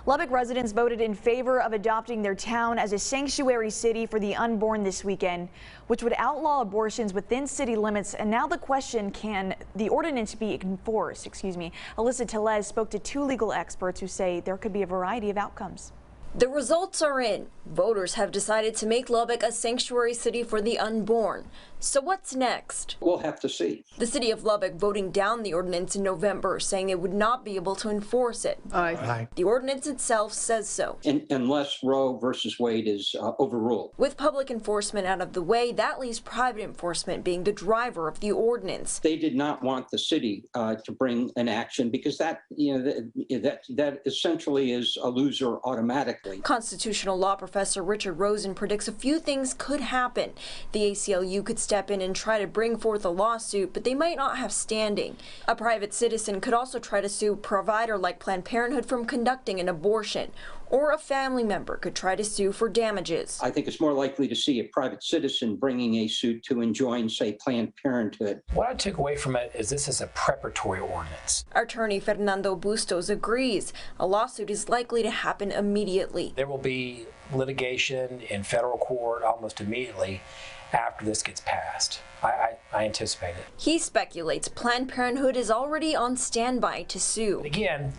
Lubbock residents voted in favor of adopting their town as a sanctuary city for the unborn this weekend, which would outlaw abortions within city limits. And now the question, can the ordinance be enforced? Alyssa Tellez spoke to two legal experts who say there could be a variety of outcomes. The results are in. Voters have decided to make Lubbock a sanctuary city for the unborn. So what's next? We'll have to see. The city of Lubbock voting down the ordinance in November, saying it would not be able to enforce it. Aye. The ordinance itself says so. Unless Roe versus Wade is overruled. With public enforcement out of the way, that leaves private enforcement being the driver of the ordinance. They did not want the city to bring an action because that essentially is a loser automatically. Constitutional law professor Richard Rosen predicts a few things could happen. The ACLU could step in and try to bring forth a lawsuit, but they might not have standing. A private citizen could also try to sue a provider like Planned Parenthood from conducting an abortion, or a family member could try to sue for damages. I think it's more likely to see a private citizen bringing a suit to enjoin, say, Planned Parenthood. What I took away from it is this is a preparatory ordinance. Attorney Fernando Bustos agrees. A lawsuit is likely to happen immediately. There will be litigation in federal court almost immediately after this gets passed. I anticipate it. He speculates Planned Parenthood is already on standby to sue. But again,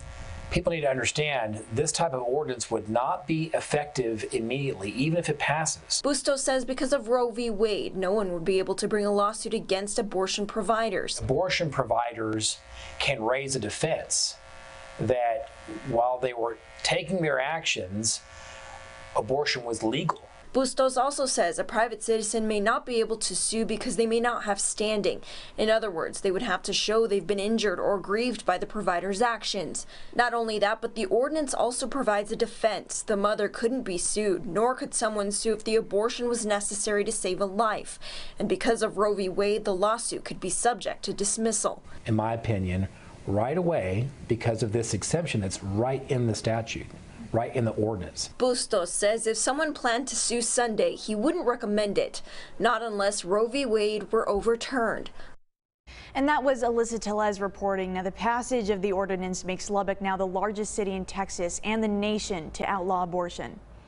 people need to understand this type of ordinance would not be effective immediately, even if it passes. Bustos says because of Roe v. Wade, no one would be able to bring a lawsuit against abortion providers. Abortion providers can raise a defense that while they were taking their actions, abortion was legal. Bustos also says a private citizen may not be able to sue because they may not have standing. In other words, they would have to show they've been injured or grieved by the provider's actions. Not only that, but the ordinance also provides a defense. The mother couldn't be sued, nor could someone sue if the abortion was necessary to save a life. And because of Roe v. Wade, the lawsuit could be subject to dismissal. In my opinion, right away, because of this exception that's right in the statute, right in the ordinance. Bustos says if someone planned to sue Sunday, he wouldn't recommend it, not unless Roe v. Wade were overturned. And that was Alyssa Tellez reporting. Now, the passage of the ordinance makes Lubbock now the largest city in Texas and the nation to outlaw abortion.